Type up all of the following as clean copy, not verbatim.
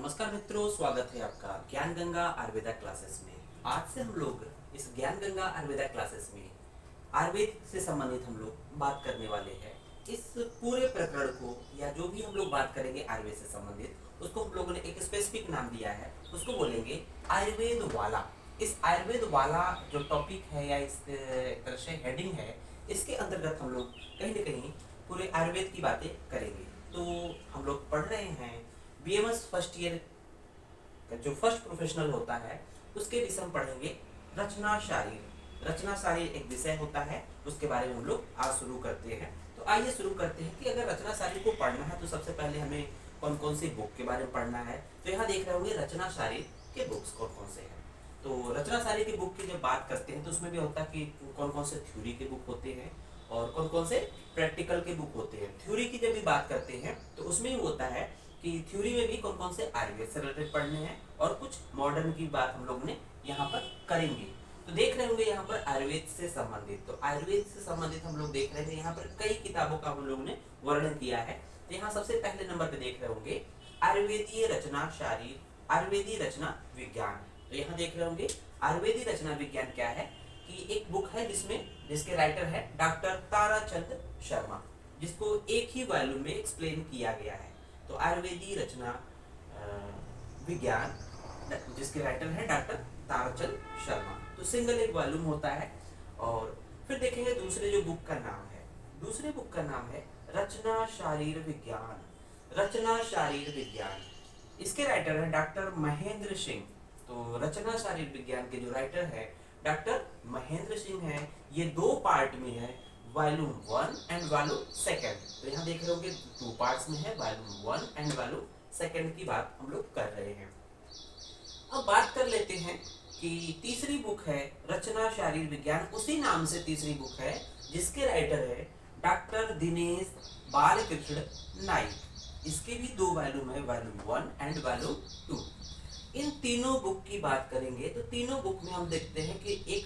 नमस्कार मित्रों, स्वागत है आपका ज्ञान गंगा आयुर्वेदा क्लासेस में। आज से हम लोग इस ज्ञान गंगा आयुर्वेदा क्लासेस में आयुर्वेद से संबंधित हम लोग बात करने वाले हैं। इस पूरे प्रकरण को या जो भी हम लोग बात करेंगे आयुर्वेद से संबंधित, उसको हम लोगों ने एक स्पेसिफिक नाम दिया है, उसको बोलेंगे आयुर्वेद वाला। इस आयुर्वेद वाला जो टॉपिक है या इस तरह से हेडिंग है, इसके अंतर्गत हम लोग कहीं न कहीं पूरे आयुर्वेद की बातें करेंगे। तो हम लोग पढ़ रहे हैं बीएमएस फर्स्ट ईयर का जो फर्स्ट प्रोफेशनल होता है, उसके विषय में पढ़ेंगे रचना शारीर। रचना शारीर एक विषय होता है, उसके बारे में हम लोग आज शुरू करते हैं। तो आइए शुरू करते हैं कि अगर रचना शारीर को पढ़ना है तो सबसे पहले हमें कौन कौन सी बुक के बारे में पढ़ना है। तो यहाँ देख रहे होंगे रचना शारीर के बुक्स कौन कौन से हैं। तो रचना शारीर की बुक की जब बात करते हैं तो उसमें भी होता है कि कौन कौन से थ्योरी के बुक होते हैं और कौन कौन से प्रैक्टिकल के बुक होते हैं। थ्योरी की जब भी बात करते हैं तो उसमें भी होता है कि थ्योरी में भी कौन कौन से आयुर्वेद से रिलेटेड पढ़ने हैं और कुछ मॉडर्न की बात हम लोग ने यहाँ पर करेंगे। तो देख रहे होंगे यहाँ पर आयुर्वेद से संबंधित, तो आयुर्वेद से संबंधित हम लोग देख रहे हैं यहाँ पर कई किताबों का हम लोग ने वर्णन किया है। तो यहाँ सबसे पहले नंबर पे देख रहे होंगे आयुर्वेदीय रचना शारीर, आयुर्वेदीय रचना विज्ञान। तो यहाँ देख रहे होंगे आयुर्वेदीय रचना विज्ञान क्या है कि एक बुक है जिसके राइटर है डॉक्टर ताराचंद शर्मा, जिसको एक ही वॉल्यूम में एक्सप्लेन किया गया है। तो आयुर्वेदीय रचना विज्ञान, जिसके राइटर है डॉक्टर ताराचंद शर्मा, तो सिंगल एक वॉल्यूम होता है। और फिर देखेंगे दूसरे जो बुक का नाम है, दूसरे बुक का नाम है रचना शारीर विज्ञान। रचना शारीर विज्ञान, इसके राइटर है डॉक्टर महेंद्र सिंह। तो रचना शारीर विज्ञान के जो राइटर है डॉक्टर महेंद्र सिंह है। ये दो पार्ट में है, वॉल्यूम 1 एंड वॉल्यूम 2। तो यहाँ देख रहे होंगे 2 पार्ट्स में है, वॉल्यूम 1 एंड वॉल्यूम 2 की बात हम लोग कर रहे हैं। अब बात कर लेते हैं कि तीसरी बुक है रचना शारीर विज्ञान, उसी नाम से तीसरी बुक है जिसके राइटर है डॉक्टर दिनेश बालकृष्ण नाइक। इसके भी 2 वॉल्यूम है, वॉल्यूम 1 एंड वॉल्यूम 2। इन तीनों बुक की बात करेंगे तो तीनों बुक में हम देखते हैं कि एक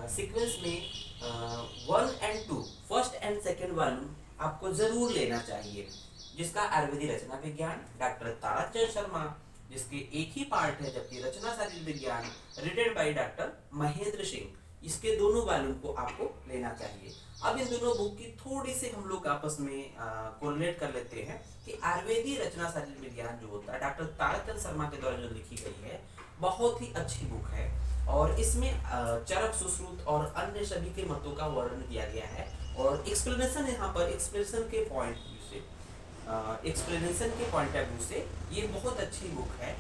सीक्वेंस में 1 and 2, first and second volume आपको जरूर लेना चाहिए, जिसका आयुर्वेदिक रचना विज्ञान डॉक्टर ताराचंद शर्मा, जिसके एक ही पार्ट है, जबकि रचना शारीर विज्ञान रिटेड बाय डॉक्टर महेंद्र सिंह, इसके दोनों वॉल्यूम को आपको लेना चाहिए। अब इन दोनों बुक की थोड़ी सी हम लोग आपस में कोरिलेट कर लेते हैं कि आयुर्वेदिक रचना शारीर विज्ञान जो होता है डॉक्टर ताराचंद शर्मा के द्वारा जो लिखी गई है, बहुत ही अच्छी बुक है और इसमें चरक सुश्रुत और अन्य सभी के मतों का वर्णन किया गया है। और एक्सप्लेनेशन यहाँ पर एक्सप्लेनेशन के पॉइंट ऑफ व्यू से ये बहुत अच्छी बुक है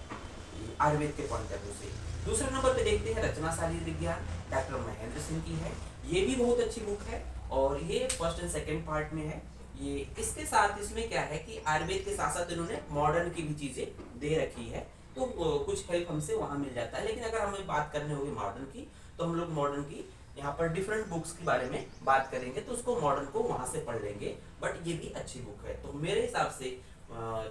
आयुर्वेद के पॉइंट ऑफ व्यू से। दूसरे नंबर पे देखते हैं रचना शारीर विज्ञान, डॉक्टर महेंद्र सिंह की है। ये भी बहुत अच्छी बुक है और ये फर्स्ट एंड सेकेंड पार्ट में है। ये इसके साथ इसमें क्या है कि आयुर्वेद के साथ साथ इन्होंने मॉडर्न की भी चीजें दे रखी है, तो कुछ हेल्प हमसे वहां मिल जाता है। लेकिन अगर हमें बात करनी होगी मॉडर्न की, तो हम लोग मॉडर्न की यहाँ पर डिफरेंट बुक्स के बारे में बात करेंगे, तो उसको मॉडर्न को वहां से पढ़ लेंगे। बट ये भी अच्छी बुक है। तो मेरे हिसाब से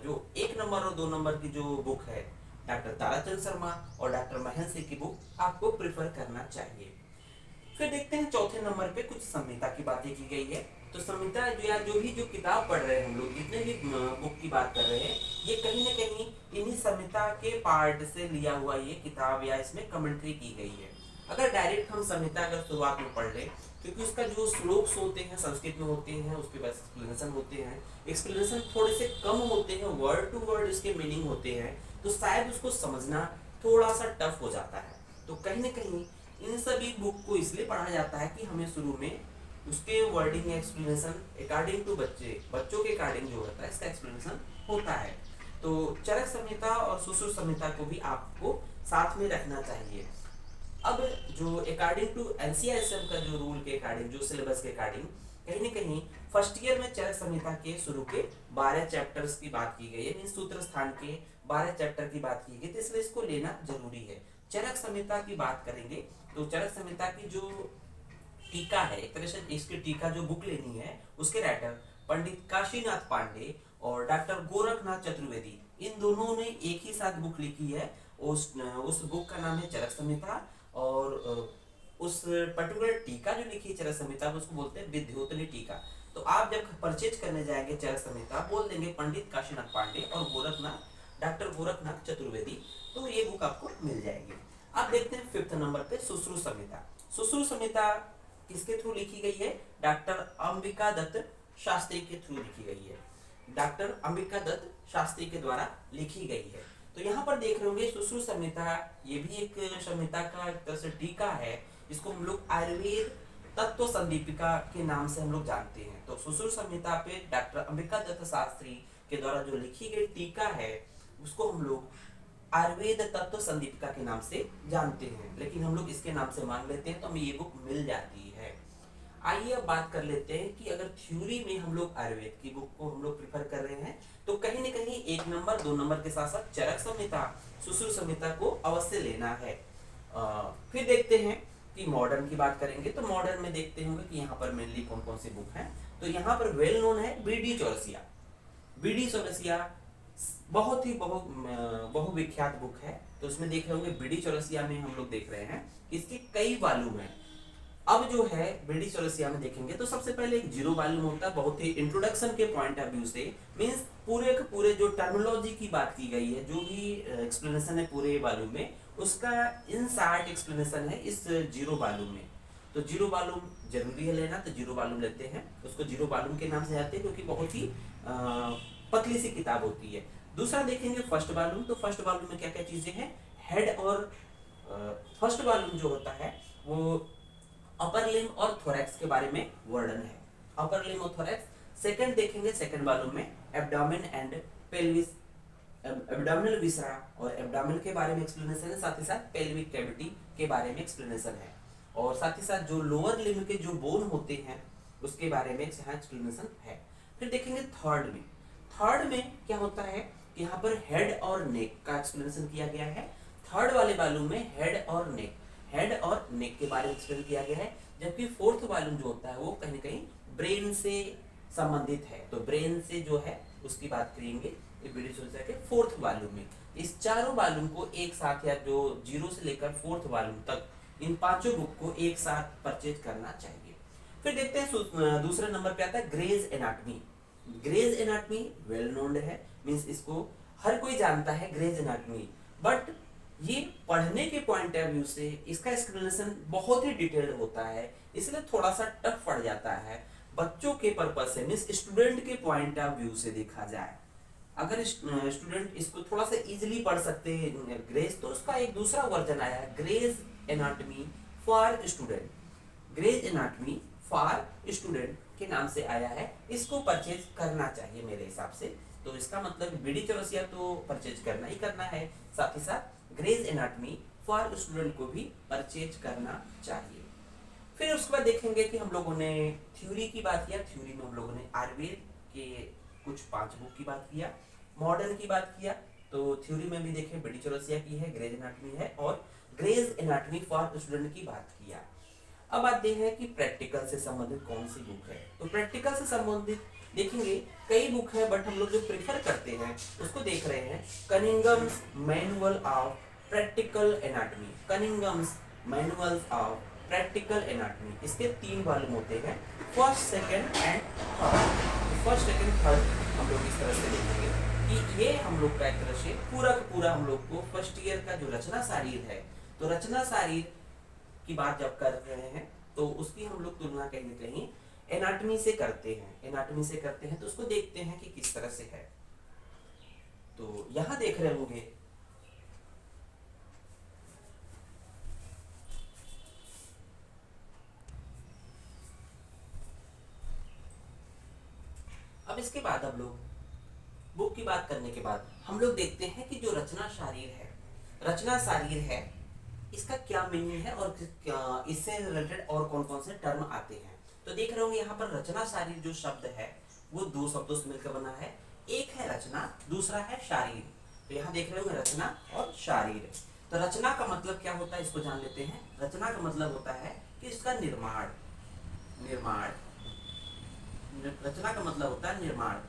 जो 1 नंबर और 2 नंबर की जो बुक है डॉक्टर ताराचंद शर्मा और डॉक्टर महेंद्र सिंह की बुक आपको प्रिफर करना चाहिए। फिर देखते हैं चौथे नंबर पे कुछ संहिता की बातें की गई है। तो संहिता जो किताब पढ़ रहे हैं हम लोग, जितने भी बुक की बात कर रहे हैं, ये कहीं ना कहीं इन्हीं संहिता के पार्ट से लिया हुआ ये किताब या इसमें कमेंट्री की गई है। अगर डायरेक्ट हम संहिता अगर शुरुआत में पढ़ लें, क्योंकि उसका जो श्लोक्स होते हैं संस्कृत में होते हैं, उसके बाद एक्सप्लेनेशन होते हैं, एक्सप्लेनेशन थोड़े से कम होते हैं, वर्ड टू वर्ड इसके मीनिंग होते हैं, तो शायद उसको समझना थोड़ा सा टफ हो जाता है। तो कहीं ना कहीं इन सभी बुक को इसलिए पढ़ा जाता है कि हमें शुरू में उसके वर्डिंग एक्सप्लेनेशन अकॉर्डिंग टू बच्चों के अकॉर्डिंग जो होता है इसका एक्सप्लेनेशन होता है। तो चरक संहिता और सुश्रुत संहिता को भी आपको साथ में रखना चाहिए। अब जो अकॉर्डिंग टू एनसीआरएसएम का जो रूल के अकॉर्डिंग, जो सिलेबस के अकॉर्डिंग, कहीं ना कहीं फर्स्ट ईयर में चरक संहिता के शुरू के 12 चैप्टर्स की बात की गई है, सूत्र स्थान के 12 चैप्टर की बात की गई, तो इसलिए इसको लेना जरूरी है। चरक संहिता की बात करेंगे तो चरक संहिता की जो टीका है, एक तरह से इसकी टीका जो बुक लेनी है, उसके राइटर पंडित काशीनाथ पांडे और डॉक्टर गोरखनाथ चतुर्वेदी, इन दोनों ने एक ही साथ बुक लिखी है। उस बुक का नाम है चरक संहिता और उस पर्टिकुलर टीका जो लिखी है चरक संहिता, उसको बोलते हैं विद्योतनी टीका। तो आप जब परचेज करने जाएंगे चरक संहिता, बोल देंगे पंडित काशीनाथ पांडे और गोरखनाथ, डॉक्टर गोरखनाथ चतुर्वेदी, तो ये बुक आपको मिल जाएगी। अब देखते हैं 5th नंबर पे सुश्रुत संहिता। सुश्रुत संहिता किसके थ्रू लिखी गई है? डॉक्टर अंबिका दत्त शास्त्री के थ्रू लिखी गई है। डॉक्टर अंबिका दत्त शास्त्री के द्वारा लिखी गई है। तो यहाँ पर देख रहे होंगे सुश्रुत संहिता, ये भी एक संहिता का एक तरह से टीका है। इसको हम लोग आयुर्वेद तत्व संदीपिका के नाम से हम लोग जानते हैं। तो सुश्रुत संहिता पे डॉक्टर अंबिका दत्त शास्त्री के द्वारा जो लिखी गई टीका है, उसको हम लोग आयुर्वेद तत्व संदीपिका के नाम से जानते हैं, लेकिन हम लोग इसके नाम से मान लेते हैं तो हमें ये बुक मिल जाती है। आइए अब बात कर लेते हैं कि अगर थ्योरी में हम लोग आयुर्वेद की बुक को हम लोग प्रिफर कर रहे हैं, तो कहीं न कहीं 1 नंबर 2 नंबर के साथ साथ चरक संहिता, सुश्रुत संहिता को अवश्य लेना है। फिर देखते हैं कि मॉडर्न की बात करेंगे, तो मॉडर्न में देखते होंगे कि यहाँ पर मेनली कौन कौन सी बुक हैं। तो यहाँ पर वेल नोन है बीडी चौरसिया। बीडी चौरसिया बहुत ही बहुविख्यात बुक है। तो उसमें देख रहे होंगे बीडी चौरसिया में हम लोग देख रहे हैं कि इसके कई वॉल्यूम हैं। अब जो है बीडी चौरसिया में देखेंगे तो सबसे पहले एक 0 वॉल्यूम होता है, बहुत ही इंट्रोडक्शन के पॉइंट ऑफ व्यू से, मींस पूरे के पूरे जो टर्मिनोलॉजी की बात की गई है, जो भी एक्सप्लेनेशन है पूरे वॉल्यूम में, उसका इन शार्ट एक्सप्लेनेशन है इस 0 वॉल्यूम में। तो 0 वॉल्यूम जरूरी है लेना, तो 0 वॉल्यूम लेते हैं। उसको 0 वॉल्यूम के नाम से जाते हैं क्योंकि बहुत ही पतली सी किताब होती है। दूसरा देखेंगे फर्स्ट वॉल्यूम। तो फर्स्ट वॉल्यूम में क्या क्या चीजें हैं? हेड और फर्स्ट वॉल्यूम जो होता है वो अपर लिम्ब और थोरैक्स के बारे में वर्णन है, अपर लिम्ब और थोरैक्स। सेकंड देखेंगे सेकंड वॉल्यूम में एब्डोमेन एंड पेल्विस, एब्डोमिनल विसरा और एब्डोमेन के बारे में एक्सप्लेनेशन है, साथ ही साथ पेल्विक कैविटी के बारे में एक्सप्लेनेशन है, और साथ ही साथ जो लोअर लिम्ब के जो बोन होते हैं उसके बारे में यहाँ एक्सप्लेनेशन है। फिर देखेंगे थर्ड में। थर्ड में क्या होता है कि यहाँ पर हेड और नेक का एक्सप्लेनेशन किया गया है। थर्ड वाले वॉल्यूम में हेड और नेक के बारे में एक्सप्लेन किया गया है। जबकि फोर्थ वॉल्यूम जो होता है वो कहीं ना कहीं ब्रेन से संबंधित है, तो ब्रेन से जो है उसकी बात करेंगे के फोर्थ वॉल्यूम में। इस चारों वॉल्यूम को एक साथ, या जो 0 से लेकर फोर्थ वॉल्यूम तक, इन पांचों बुक को एक साथ परचेज करना चाहिए। फिर देखते हैं दूसरे नंबर पे आता है Gray's anatomy. Gray's anatomy well known है, मींस इसको हर कोई जानता है ग्रेज एनाटमी, बट ये पढ़ने के पॉइंट ऑफ व्यू से इसका एक्सप्लेनेशन बहुत ही डिटेल्ड होता है, इसलिए थोड़ा सा टफ पड़ जाता है बच्चों के पर्पज से, मींस स्टूडेंट के पॉइंट ऑफ व्यू से देखा जाए। अगर स्टूडेंट इसको थोड़ा सा इजीली पढ़ सकते हैं ग्रेज, तो उसका एक दूसरा वर्जन आया है Gray's anatomy for student. Gray's anatomy for student के नाम से आया है, इसको परचेज करना चाहिए मेरे हिसाब से। तो इसका मतलब बीडी चौरसिया तो परचेज करना ही करना है, साथ ही साथ ग्रेज एनाटमी फॉर स्टूडेंट को भी परचेज करना चाहिए। फिर उसके बाद देखेंगे कि हम लोगों ने थ्योरी की बात किया, थ्योरी में हम लोगों ने आयुर्वेद के कुछ 5 बुक की बात किया, मॉडर्न की बात किया। तो थ्योरी में भी देखें बीडी चौरसिया की है, ग्रेज एनाटमी है, और ग्रेज एनाटमी फॉर स्टूडेंट की बात किया। अब आते हैं कि प्रैक्टिकल से संबंधित कौन सी बुक है। तो प्रैक्टिकल से संबंधित देखेंगे कई बुक है, बट हम लोग जो प्रेफर करते हैं उसको देख रहे हैं Cunningham's manual of practical anatomy. Cunningham's manual of practical anatomy, इसके 3 वॉल्यूम होते हैं, first second and third. First second third हम लोग इस तरह से देखेंगे कि ये हम लोग का एक तरह से पूरा का पूरा हम लोग को फर्स्ट ईयर का जो रचना शारीर है, तो रचना शारीर की बात जब कर रहे हैं तो उसकी हम लोग तुलना कहीं ना कहीं एनाटमी से करते हैं, तो उसको देखते हैं कि किस तरह से है। तो यहां देख रहे होंगे अब इसके बाद हम लोग बुक की बात करने के बाद हम लोग देखते हैं कि जो रचना शारीर है इसका क्या मीनिंग है और इससे रिलेटेड और कौन कौन से टर्म आते हैं। तो देख रहे होंगे यहाँ पर रचना शारीर जो शब्द है वो 2 शब्दों से मिलकर बना है, एक है रचना, दूसरा है शारीर। तो यहाँ देख रहे होंगे रचना और शारीर। तो रचना का मतलब क्या होता है इसको जान लेते हैं। रचना का मतलब होता है कि इसका निर्माण। रचना का मतलब होता है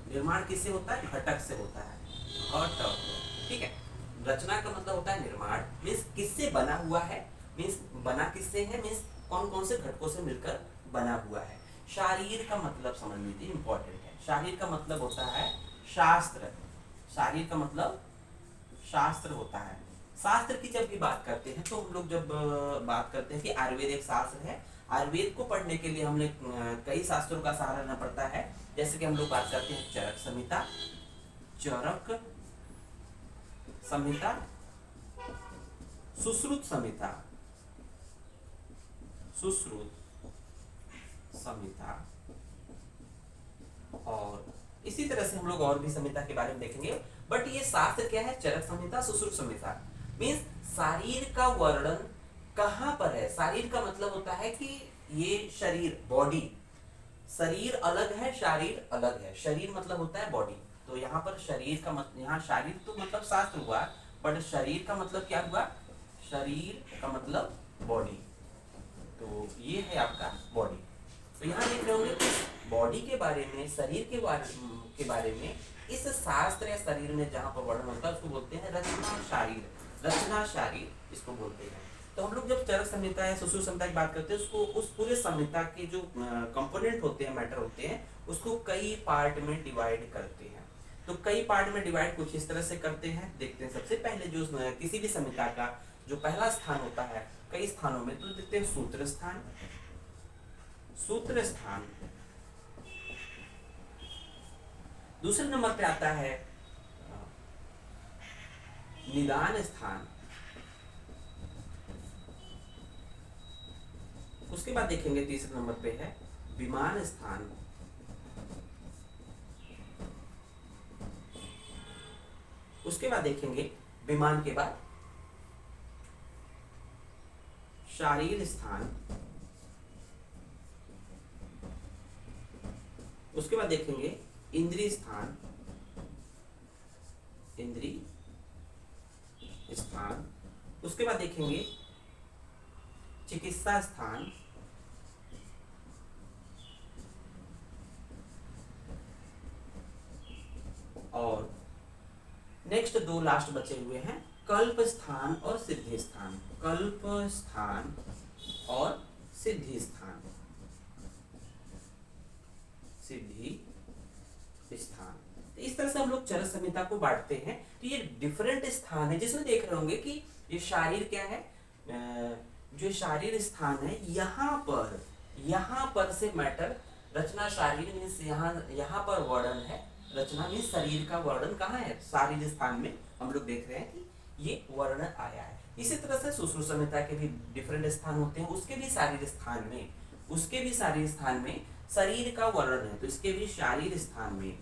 निर्माण किससे होता है? घटक से होता है, घटक, ठीक है। रचना का मतलब होता है निर्माण, मीन्स किससे बना हुआ है, मीन्स बना किससे है, मीन्स कौन कौन से घटकों से मिलकर बना हुआ है। शारीर का मतलब समझ लीजिए, इंपॉर्टेंट है। शारीर का मतलब होता है शास्त्र। शारीर का मतलब शास्त्र होता है। शास्त्र की जब भी बात करते हैं तो हम लोग जब बात करते हैं कि आयुर्वेद एक शास्त्र है, आयुर्वेद को पढ़ने के लिए हमने कई शास्त्रों का सहारा लेना पड़ता है। जैसे कि हम लोग बात करते हैं चरक संहिता, चरक संहिता, सुश्रुत संहिता, सुश्रुत संहिता, और इसी तरह से हम लोग और भी संहिता के बारे में देखेंगे। बट ये शास्त्र क्या है? चरक संहिता, सुश्रुत संहिता। मीन्स शरीर का वर्णन कहाँ पर है। शरीर का मतलब होता है कि ये शरीर, बॉडी, शरीर अलग है, शारीर अलग है। शरीर मतलब होता है बॉडी, तो यहाँ पर शरीर का मतलब, यहाँ शारीर तो मतलब शास्त्र हुआ, बट शरीर का मतलब क्या हुआ? शरीर का मतलब बॉडी, तो ये है आपका बॉडी। तो यहाँ देख रहे होंगे कि बॉडी के बारे में, शरीर के बारे में इस शास्त्र या शरीर में जहाँ पर वर्णन होता है उसको बोलते हैं रचना शारीर। रचना शारीर इसको बोलते हैं। तो हम लोग जब चरक संहिता या सुश्रुत संहिता की बात करते हैं, उसको उस पूरे संहिता के जो कंपोनेंट होते हैं, मैटर होते हैं, उसको कई पार्ट में डिवाइड करते हैं। तो कई पार्ट में डिवाइड कुछ इस तरह से करते हैं, देखते हैं। सबसे पहले जो किसी भी संहिता का जो पहला स्थान होता है, कई स्थानों में तो देखते हैं सूत्र स्थान, सूत्र स्थान। दूसरे नंबर पे आता है निदान स्थान। उसके बाद देखेंगे तीसरे नंबर पे है विमान स्थान। उसके बाद देखेंगे विमान के बाद शारीर स्थान। उसके बाद देखेंगे इंद्रिय स्थान, इंद्रिय स्थान। उसके बाद देखेंगे चिकित्सा स्थान। और नेक्स्ट दो लास्ट बचे हुए हैं कल्प स्थान और सिद्धि स्थान। कल्प स्थान और सिद्धि स्थान, सिद्धि स्थान। तो इस तरह से हम लोग चरक संहिता को बांटते हैं। तो ये डिफरेंट स्थान है, जिसमें देख रहे होंगे कि ये शारीर क्या है, जो शारीर स्थान है, यहाँ पर से मैटर रचना शारीर मीन्स यहाँ पर वर्णन है। रचना मीन्स शरीर का वर्णन कहाँ है? शारीर स्थान में हम लोग देख रहे हैं कि ये वर्णन आया है। इसी तरह से सुश्रुत संहिता के भी डिफरेंट स्थान होते हैं, उसके भी शारीर स्थान में शरीर का वर्णन है। तो इसके भी शारीर स्थान में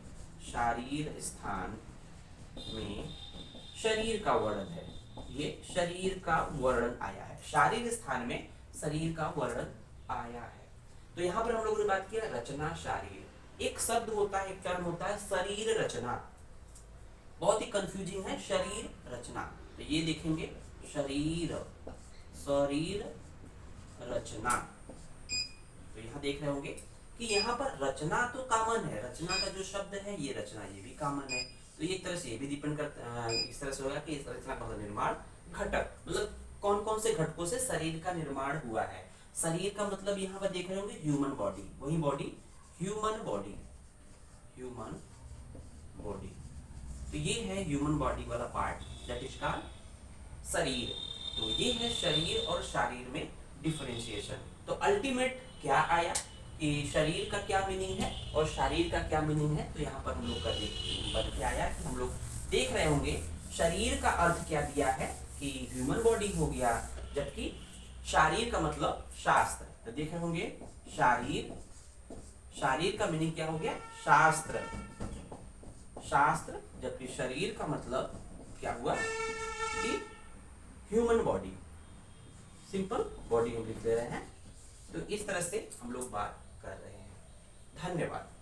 शरीर का वर्णन है। ये शरीर का वर्णन आया है, शारीर स्थान में शरीर का वर्णन आया है। तो यहाँ पर हम लोगों ने बात किया रचना शारीर। एक शब्द होता है, एक टर्म होता है शरीर रचना, बहुत ही कंफ्यूजिंग है। शरीर रचना, तो ये देखेंगे शरीर रचना। तो यहाँ देख रहे होंगे कि यहाँ पर रचना तो कॉमन है, रचना का जो शब्द है ये रचना, ये भी कॉमन है। तो एक तरह से ये भी डिपेंड करता है, इस तरह से होगा कि इस रचना का निर्माण घटक, मतलब कौन कौन से घटकों से शरीर का निर्माण हुआ है। शरीर का मतलब यहाँ पर देख रहे होंगे ह्यूमन बॉडी, वही बॉडी ह्यूमन बॉडी। तो ये है ह्यूमन बॉडी वाला पार्ट, दैट इज कॉल्ड शरीर। तो ये है शरीर और शारीर में डिफरेंशिएशन। तो अल्टीमेट क्या आया कि शरीर का क्या मीनिंग है और शारीर का क्या मीनिंग है। तो यहाँ पर हम लोग का बन के आया कि हम लोग देख रहे होंगे शरीर का अर्थ क्या दिया है कि ह्यूमन बॉडी हो गया, जबकि शारीर का मतलब शास्त्र। तो देख रहे होंगे शारीर का मीनिंग क्या हो गया? शास्त्र, जबकि शरीर का मतलब क्या हुआ कि ह्यूमन बॉडी, सिंपल बॉडी हम लिख ले रहे हैं। तो इस तरह से हम लोग बात कर रहे हैं। धन्यवाद।